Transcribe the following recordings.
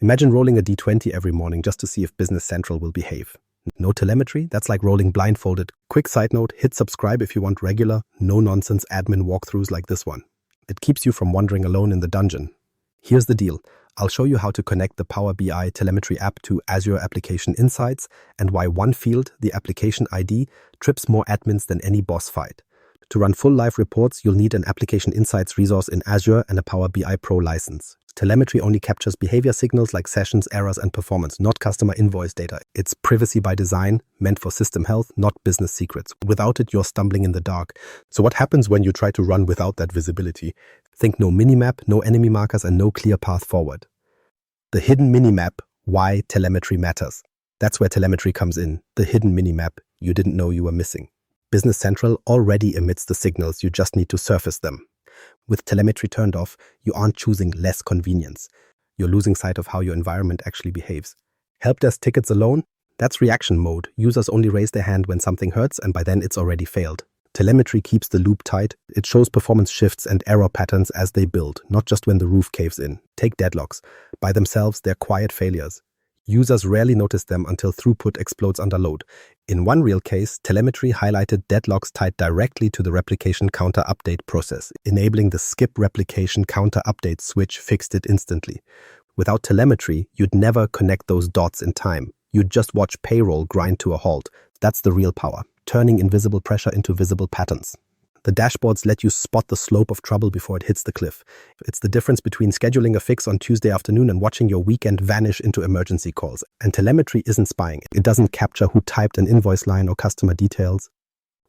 Imagine rolling a D20 every morning just to see if Business Central will behave. No telemetry? That's like rolling blindfolded. Quick side note, hit subscribe if you want regular, no-nonsense admin walkthroughs like this one. It keeps you from wandering alone in the dungeon. Here's the deal. I'll show you how to connect the Power BI Telemetry app to Azure Application Insights and why one field, the application ID, trips more admins than any boss fight. To run full live reports, you'll need an Application Insights resource in Azure and a Power BI Pro license. Telemetry only captures behavior signals like sessions, errors, and performance, not customer invoice data. It's privacy by design, meant for system health, not business secrets. Without it, you're stumbling in the dark. So what happens when you try to run without that visibility? Think no minimap, no enemy markers, and no clear path forward. The hidden minimap, why telemetry matters. That's where telemetry comes in, the hidden minimap you didn't know you were missing. Business Central already emits the signals, you just need to surface them. With telemetry turned off, you aren't choosing less convenience. You're losing sight of how your environment actually behaves. Help desk tickets alone? That's reaction mode. Users only raise their hand when something hurts, and by then it's already failed. Telemetry keeps the loop tight. It shows performance shifts and error patterns as they build, not just when the roof caves in. Take deadlocks. By themselves, they're quiet failures. Users rarely notice them until throughput explodes under load. In one real case, telemetry highlighted deadlocks tied directly to the replication counter update process. Enabling the skip replication counter update switch fixed it instantly. Without telemetry, you'd never connect those dots in time. You'd just watch payroll grind to a halt. That's the real power, turning invisible pressure into visible patterns. The dashboards let you spot the slope of trouble before it hits the cliff. It's the difference between scheduling a fix on Tuesday afternoon and watching your weekend vanish into emergency calls. And telemetry isn't spying. It doesn't capture who typed an invoice line or customer details.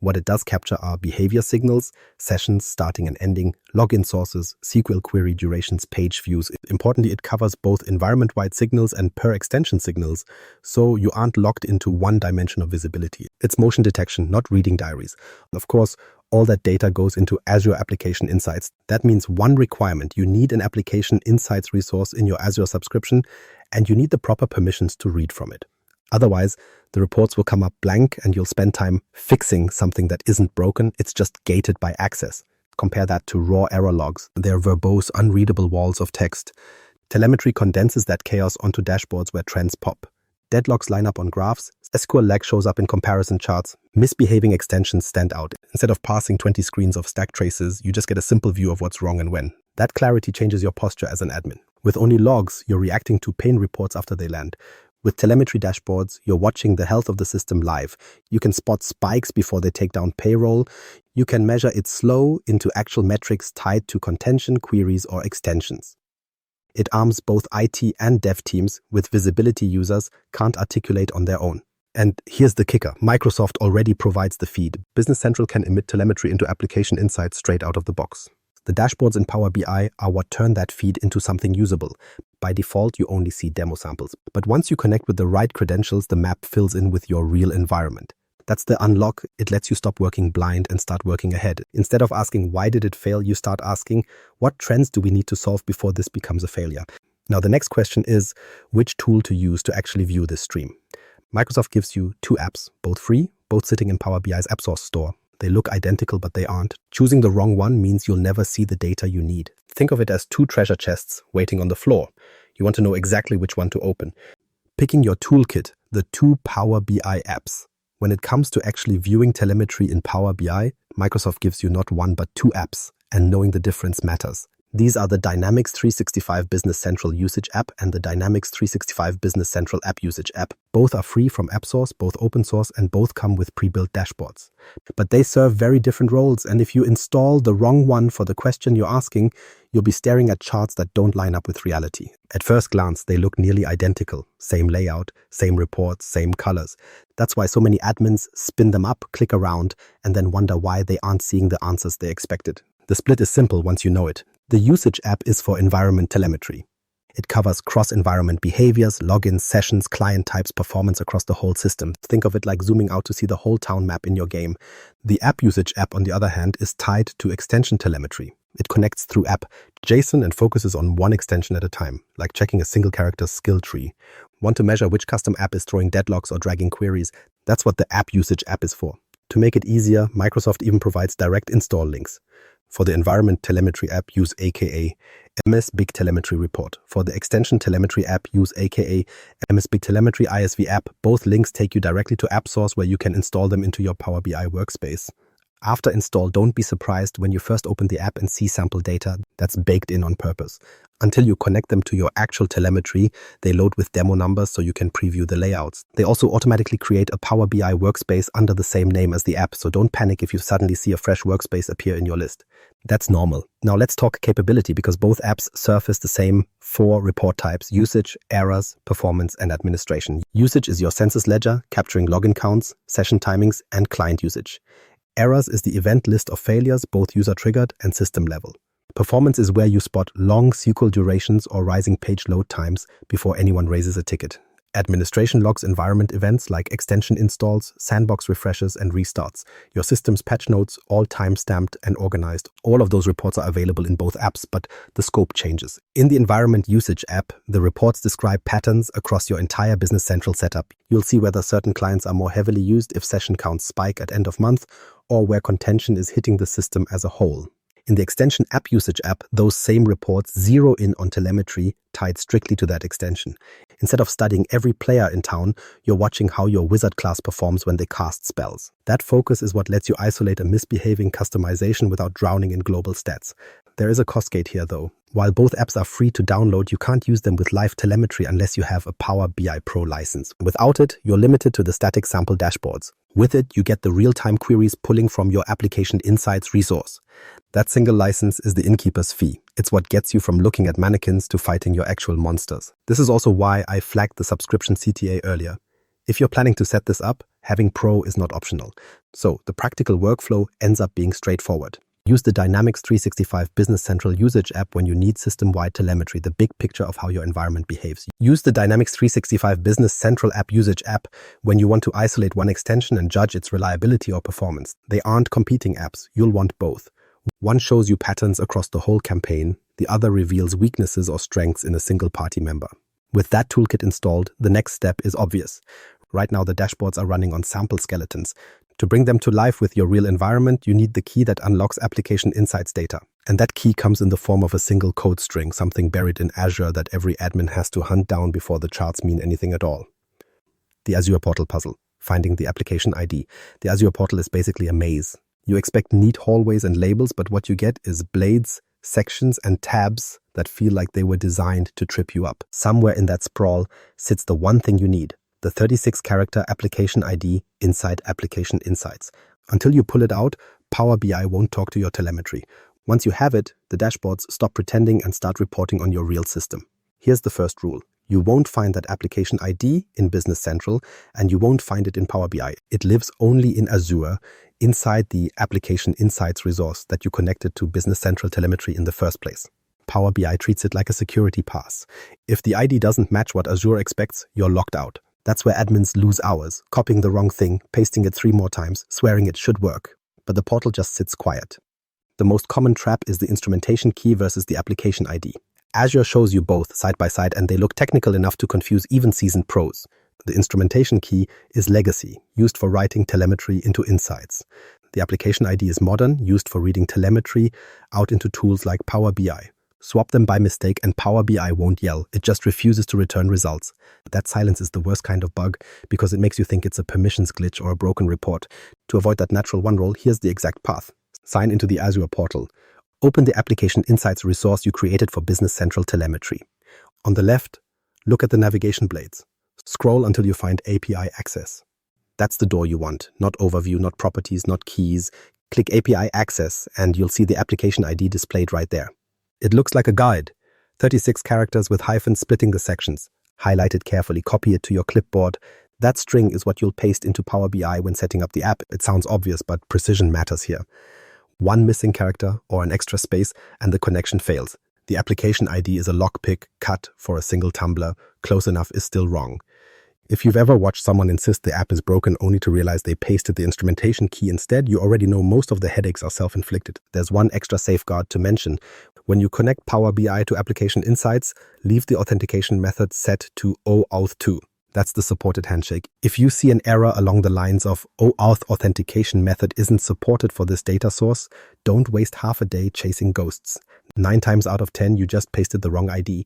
What it does capture are behavior signals, sessions starting and ending, login sources, SQL query durations, page views. Importantly, it covers both environment-wide signals and per-extension signals, so you aren't locked into one dimension of visibility. It's motion detection, not reading diaries. Of course, all that data goes into Azure Application Insights. That means one requirement. You need an Application Insights resource in your Azure subscription, and you need the proper permissions to read from it. Otherwise, the reports will come up blank and you'll spend time fixing something that isn't broken. It's just gated by access. Compare that to raw error logs. They're verbose, unreadable walls of text. Telemetry condenses that chaos onto dashboards where trends pop. Deadlocks line up on graphs. SQL lag shows up in comparison charts. Misbehaving extensions stand out. Instead of passing 20 screens of stack traces, you just get a simple view of what's wrong and when. That clarity changes your posture as an admin. With only logs, you're reacting to pain reports after they land. With telemetry dashboards, you're watching the health of the system live. You can spot spikes before they take down payroll. You can measure its flow into actual metrics tied to contention, queries, or extensions. It arms both IT and dev teams with visibility users can't articulate on their own. And here's the kicker. Microsoft already provides the feed. Business Central can emit telemetry into Application Insights straight out of the box. The dashboards in Power BI are what turn that feed into something usable. By default, you only see demo samples. But once you connect with the right credentials, the map fills in with your real environment. That's the unlock. It lets you stop working blind and start working ahead. Instead of asking, why did it fail, you start asking, what trends do we need to solve before this becomes a failure? Now, the next question is, which tool to use to actually view this stream? Microsoft gives you two apps, both free, both sitting in Power BI's App Source store. They look identical, but they aren't. Choosing the wrong one means you'll never see the data you need. Think of it as two treasure chests waiting on the floor. You want to know exactly which one to open. Picking your toolkit, the two Power BI apps. When it comes to actually viewing telemetry in Power BI, Microsoft gives you not one but two apps, and knowing the difference matters. These are the Dynamics 365 Business Central Usage app and the Dynamics 365 Business Central App Usage app. Both are free from AppSource, both open source, and both come with pre-built dashboards. But they serve very different roles, and if you install the wrong one for the question you're asking, you'll be staring at charts that don't line up with reality. At first glance, they look nearly identical. Same layout, same reports, same colors. That's why so many admins spin them up, click around, and then wonder why they aren't seeing the answers they expected. The split is simple once you know it. The Usage app is for environment telemetry. It covers cross-environment behaviors, logins, sessions, client types, performance across the whole system. Think of it like zooming out to see the whole town map in your game. The App Usage app, on the other hand, is tied to extension telemetry. It connects through app JSON and focuses on one extension at a time, like checking a single character skill tree. Want to measure which custom app is throwing deadlocks or dragging queries? That's what the App Usage app is for. To make it easier, Microsoft even provides direct install links. For the environment Telemetry app, use aka MS Big Telemetry Report. For the extension Telemetry app, use aka MS Big Telemetry ISV app. Both links take you directly to App Source where you can install them into your Power BI workspace. After install, don't be surprised when you first open the app and see sample data that's baked in on purpose. Until you connect them to your actual telemetry, they load with demo numbers so you can preview the layouts. They also automatically create a Power BI workspace under the same name as the app, so don't panic if you suddenly see a fresh workspace appear in your list. That's normal. Now let's talk capability, because both apps surface the same 4 report types: usage, errors, performance, and administration. Usage is your census ledger, capturing login counts, session timings, and client usage. Errors is the event list of failures, both user-triggered and system level. Performance is where you spot long SQL durations or rising page load times before anyone raises a ticket. Administration logs environment events like extension installs, sandbox refreshes, and restarts. Your system's patch notes, all time-stamped and organized. All of those reports are available in both apps, but the scope changes. In the environment usage app, the reports describe patterns across your entire Business Central setup. You'll see whether certain clients are more heavily used, if session counts spike at end of month, or where contention is hitting the system as a whole. In the extension app usage app, those same reports zero in on telemetry tied strictly to that extension. Instead of studying every player in town, you're watching how your wizard class performs when they cast spells. That focus is what lets you isolate a misbehaving customization without drowning in global stats. There is a cost gate here though. While both apps are free to download, you can't use them with live telemetry unless you have a Power BI Pro license. Without it, you're limited to the static sample dashboards. With it, you get the real-time queries pulling from your Application Insights resource. That single license is the innkeeper's fee. It's what gets you from looking at mannequins to fighting your actual monsters. This is also why I flagged the subscription CTA earlier. If you're planning to set this up, having Pro is not optional. So the practical workflow ends up being straightforward. Use the Dynamics 365 Business Central Usage app when you need system-wide telemetry, the big picture of how your environment behaves. Use the Dynamics 365 Business Central App Usage app when you want to isolate one extension and judge its reliability or performance. They aren't competing apps. You'll want both. One shows you patterns across the whole campaign. The other reveals weaknesses or strengths in a single party member. With that toolkit installed, the next step is obvious. Right now, the dashboards are running on sample skeletons. To bring them to life with your real environment, you need the key that unlocks Application Insights data. And that key comes in the form of a single code string, something buried in Azure that every admin has to hunt down before the charts mean anything at all. The Azure Portal puzzle. Finding the application ID. The Azure Portal is basically a maze. You expect neat hallways and labels, but what you get is blades, sections, and tabs that feel like they were designed to trip you up. Somewhere in that sprawl sits the one thing you need. The 36-character application ID inside Application Insights. Until you pull it out, Power BI won't talk to your telemetry. Once you have it, the dashboards stop pretending and start reporting on your real system. Here's the first rule. You won't find that application ID in Business Central, and you won't find it in Power BI. It lives only in Azure, inside the Application Insights resource that you connected to Business Central telemetry in the first place. Power BI treats it like a security pass. If the ID doesn't match what Azure expects, you're locked out. That's where admins lose hours, copying the wrong thing, pasting it 3 more times, swearing it should work. But the portal just sits quiet. The most common trap is the instrumentation key versus the application ID. Azure shows you both side by side, and they look technical enough to confuse even seasoned pros. The instrumentation key is legacy, used for writing telemetry into insights. The application ID is modern, used for reading telemetry out into tools like Power BI. Swap them by mistake and Power BI won't yell, it just refuses to return results. That silence is the worst kind of bug because it makes you think it's a permissions glitch or a broken report. To avoid that natural one roll, here's the exact path. Sign into the Azure portal. Open the Application Insights resource you created for Business Central telemetry. On the left, look at the navigation blades. Scroll until you find API access. That's the door you want, not overview, not properties, not keys. Click API access and you'll see the application ID displayed right there. It looks like a guide, 36 characters with hyphens splitting the sections. Highlight it carefully, copy it to your clipboard. That string is what you'll paste into Power BI when setting up the app. It sounds obvious, but precision matters here. One missing character or an extra space and the connection fails. The application ID is a lockpick cut for a single tumbler. Close enough is still wrong. If you've ever watched someone insist the app is broken only to realize they pasted the instrumentation key instead, you already know most of the headaches are self-inflicted. There's one extra safeguard to mention. When you connect Power BI to Application Insights, leave the authentication method set to OAuth2. That's the supported handshake. If you see an error along the lines of OAuth authentication method isn't supported for this data source, don't waste half a day chasing ghosts. 9 times out of 10, you just pasted the wrong ID.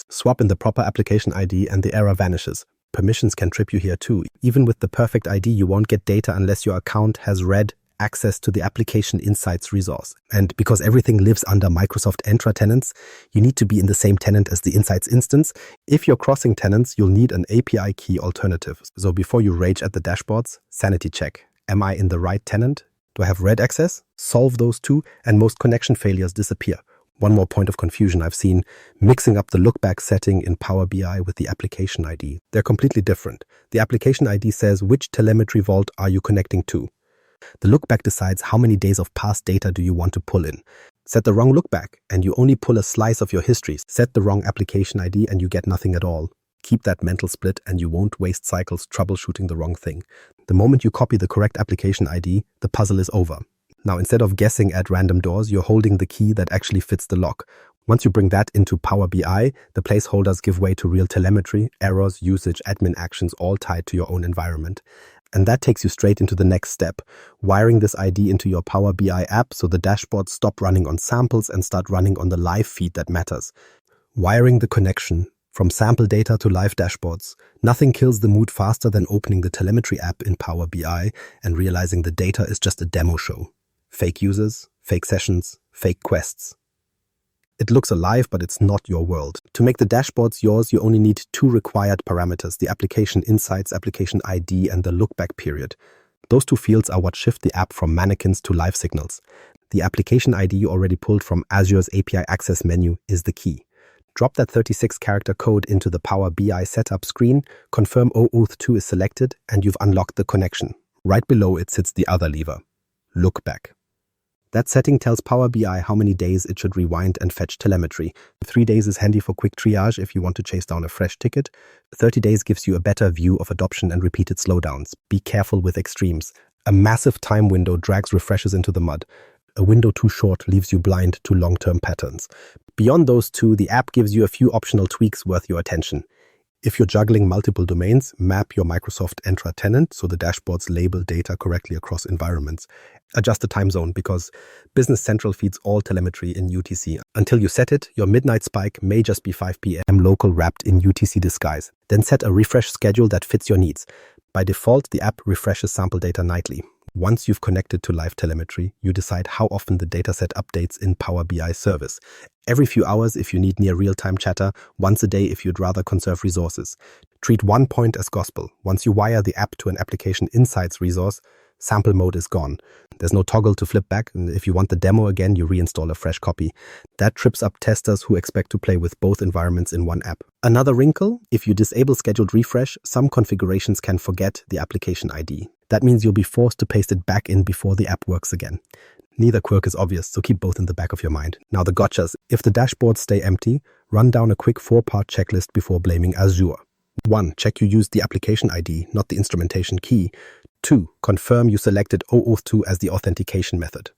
Swap in the proper application ID and the error vanishes. Permissions can trip you here too. Even with the perfect ID, you won't get data unless your account has read access to the Application Insights resource. And because everything lives under Microsoft Entra tenants, you need to be in the same tenant as the Insights instance. If you're crossing tenants, you'll need an API key alternative. So before you rage at the dashboards, sanity check. Am I in the right tenant? Do I have read access? Solve those two, and most connection failures disappear. One more point of confusion I've seen, mixing up the lookback setting in Power BI with the application ID. They're completely different. The application ID says which telemetry vault are you connecting to. The lookback decides how many days of past data do you want to pull in. Set the wrong lookback and you only pull a slice of your history. Set the wrong application ID and you get nothing at all. Keep that mental split and you won't waste cycles troubleshooting the wrong thing. The moment you copy the correct application ID, the puzzle is over. Now, instead of guessing at random doors, you're holding the key that actually fits the lock. Once you bring that into Power BI, the placeholders give way to real telemetry, errors, usage, admin actions, all tied to your own environment. And that takes you straight into the next step, wiring this ID into your Power BI app so the dashboards stop running on samples and start running on the live feed that matters. Wiring the connection from sample data to live dashboards. Nothing kills the mood faster than opening the Telemetry app in Power BI and realizing the data is just a demo show. Fake users, fake sessions, fake quests. It looks alive, but it's not your world. To make the dashboards yours, you only need 2 required parameters, the Application Insights, Application ID, and the lookback period. Those 2 fields are what shift the app from mannequins to live signals. The Application ID you already pulled from Azure's API Access menu is the key. Drop that 36-character code into the Power BI setup screen, confirm OAuth 2 is selected, and you've unlocked the connection. Right below it sits the other lever, lookback. That setting tells Power BI how many days it should rewind and fetch telemetry. 3 days is handy for quick triage if you want to chase down a fresh ticket. 30 days gives you a better view of adoption and repeated slowdowns. Be careful with extremes. A massive time window drags refreshes into the mud. A window too short leaves you blind to long-term patterns. Beyond those 2, the app gives you a few optional tweaks worth your attention. If you're juggling multiple domains, map your Microsoft Entra tenant so the dashboards label data correctly across environments. Adjust the time zone because Business Central feeds all telemetry in UTC. Until you set it, your midnight spike may just be 5 p.m. local wrapped in UTC disguise. Then set a refresh schedule that fits your needs. By default, the app refreshes sample data nightly. Once you've connected to live telemetry, you decide how often the dataset updates in Power BI service. Every few hours if you need near real-time chatter, once a day if you'd rather conserve resources. Treat one point as gospel. Once you wire the app to an Application Insights resource, sample mode is gone. There's no toggle to flip back, and if you want the demo again, you reinstall a fresh copy. That trips up testers who expect to play with both environments in one app. Another wrinkle, if you disable scheduled refresh, some configurations can forget the application ID. That means you'll be forced to paste it back in before the app works again. Neither quirk is obvious, so keep both in the back of your mind. Now the gotchas. If the dashboards stay empty, run down a quick 4-part checklist before blaming Azure. 1. Check you used the application ID, not the instrumentation key. 2. Confirm you selected OAuth 2 as the authentication method.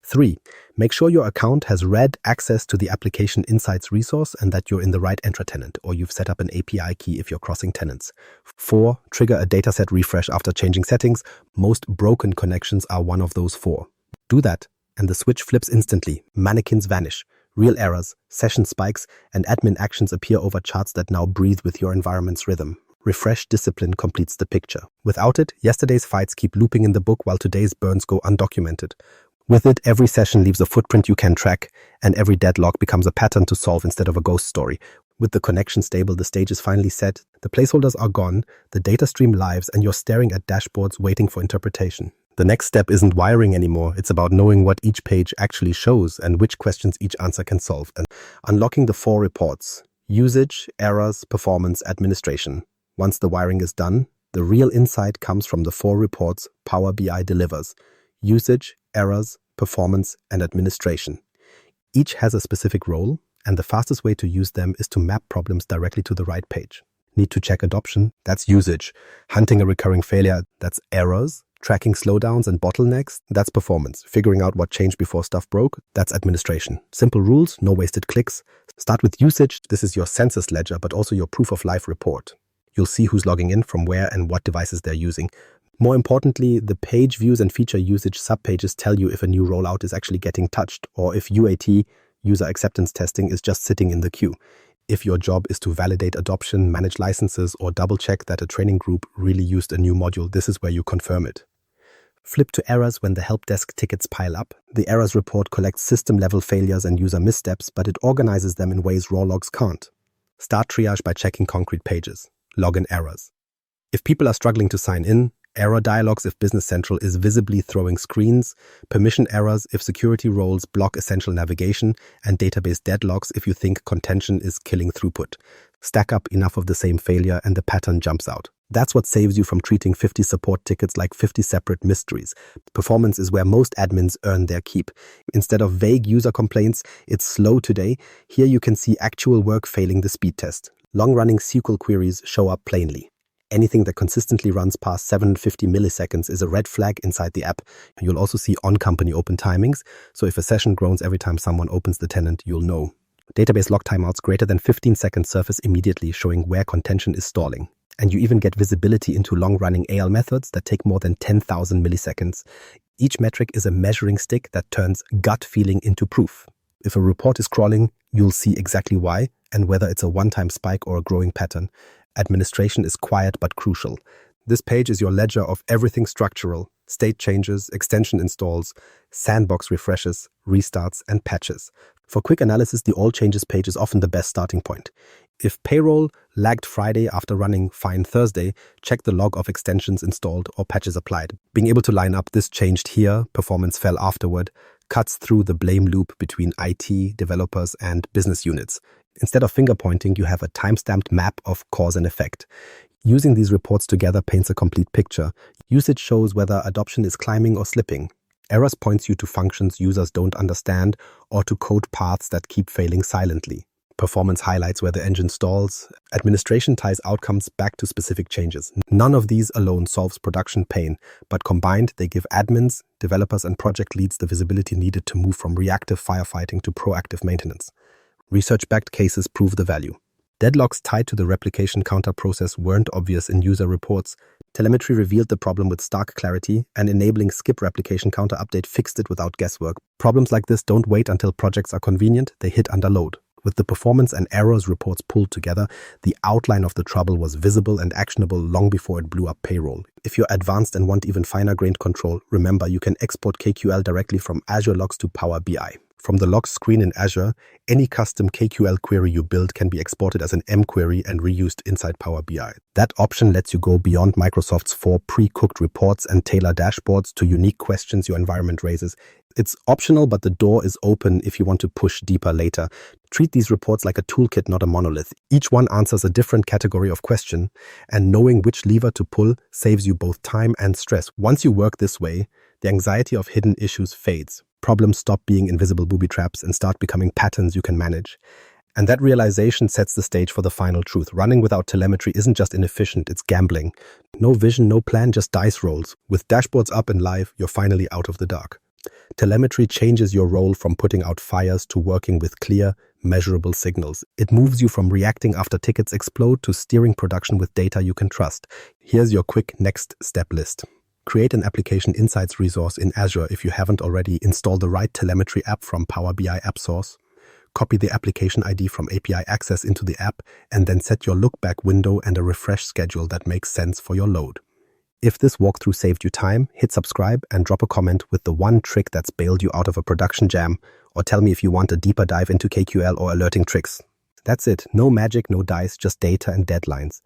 3. Make sure your account has read access to the Application Insights resource and that you're in the right Entra tenant, or you've set up an API key if you're crossing tenants. 4. Trigger a dataset refresh after changing settings. Most broken connections are one of those 4. Do that, and the switch flips instantly. Mannequins vanish. Real errors, session spikes, and admin actions appear over charts that now breathe with your environment's rhythm. Refresh discipline completes the picture. Without it, yesterday's fights keep looping in the book while today's burns go undocumented. With it, every session leaves a footprint you can track, and every deadlock becomes a pattern to solve instead of a ghost story. With the connection stable, the stage is finally set, the placeholders are gone, the data stream lives, and you're staring at dashboards waiting for interpretation. The next step isn't wiring anymore, it's about knowing what each page actually shows and which questions each answer can solve, and unlocking the 4 reports: usage, errors, performance, administration. Once the wiring is done, the real insight comes from the 4 reports Power BI delivers: usage, errors, performance, and administration. Each has a specific role, and the fastest way to use them is to map problems directly to the right page. Need to check adoption? That's usage. Hunting a recurring failure? That's errors. Tracking slowdowns and bottlenecks? That's performance. Figuring out what changed before stuff broke? That's administration. Simple rules, no wasted clicks. Start with usage. This is your census ledger, but also your proof of life report. You'll see who's logging in, from where, and what devices they're using. More importantly, the page views and feature usage subpages tell you if a new rollout is actually getting touched, or if UAT, user acceptance testing, is just sitting in the queue. If your job is to validate adoption, manage licenses, or double-check that a training group really used a new module, this is where you confirm it. Flip to errors when the help desk tickets pile up. The errors report collects system-level failures and user missteps, but it organizes them in ways raw logs can't. Start triage by checking concrete pages. Log in errors. If people are struggling to sign in, error dialogues if Business Central is visibly throwing screens, permission errors if security roles block essential navigation, and database deadlocks if you think contention is killing throughput. Stack up enough of the same failure and the pattern jumps out. That's what saves you from treating 50 support tickets like 50 separate mysteries. Performance is where most admins earn their keep. Instead of vague user complaints, "It's slow today," here you can see actual work failing the speed test. Long-running SQL queries show up plainly. Anything that consistently runs past 750 milliseconds is a red flag inside the app. You'll also see on-company open timings, so if a session groans every time someone opens the tenant, you'll know. Database log timeouts greater than 15 seconds surface immediately, showing where contention is stalling. And you even get visibility into long-running AL methods that take more than 10,000 milliseconds. Each metric is a measuring stick that turns gut feeling into proof. If a report is crawling, you'll see exactly why and whether it's a one-time spike or a growing pattern. Administration is quiet but crucial. This page is your ledger of everything structural: state changes, extension installs, sandbox refreshes, restarts, and patches. For quick analysis, the All Changes page is often the best starting point. If payroll lagged Friday after running fine Thursday, check the log of extensions installed or patches applied. Being able to line up "this changed here, performance fell afterward" cuts through the blame loop between IT, developers, and business units. Instead of finger pointing, you have a time-stamped map of cause and effect. Using these reports together paints a complete picture. Usage shows whether adoption is climbing or slipping. Errors points you to functions users don't understand or to code paths that keep failing silently. Performance highlights where the engine stalls. Administration ties outcomes back to specific changes. None of these alone solves production pain, but combined they give admins, developers, and project leads the visibility needed to move from reactive firefighting to proactive maintenance. Research-backed cases prove the value. Deadlocks tied to the replication counter process weren't obvious in user reports. Telemetry revealed the problem with stark clarity, and enabling skip replication counter update fixed it without guesswork. Problems like this don't wait until projects are convenient, they hit under load. With the performance and errors reports pulled together, the outline of the trouble was visible and actionable long before it blew up payroll. If you're advanced and want even finer-grained control, remember you can export KQL directly from Azure Logs to Power BI. From the Logs screen in Azure, any custom KQL query you build can be exported as an M query and reused inside Power BI. That option lets you go beyond Microsoft's 4 pre-cooked reports and tailor dashboards to unique questions your environment raises. It's optional, but the door is open if you want to push deeper later. Treat these reports like a toolkit, not a monolith. Each one answers a different category of question, and knowing which lever to pull saves you both time and stress. Once you work this way, the anxiety of hidden issues fades. Problems stop being invisible booby traps and start becoming patterns you can manage. And that realization sets the stage for the final truth. Running without telemetry isn't just inefficient, it's gambling. No vision, no plan, just dice rolls. With dashboards up and live, you're finally out of the dark. Telemetry changes your role from putting out fires to working with clear, measurable signals. It moves you from reacting after tickets explode to steering production with data you can trust. Here's your quick next step list. Create an Application Insights resource in Azure if you haven't already. Install the right telemetry app from Power BI App Source. Copy the application ID from API access into the app, and then set your look-back window and a refresh schedule that makes sense for your load. If this walkthrough saved you time, hit subscribe and drop a comment with the one trick that's bailed you out of a production jam, or tell me if you want a deeper dive into KQL or alerting tricks. That's it. No magic, no dice, just data and deadlines.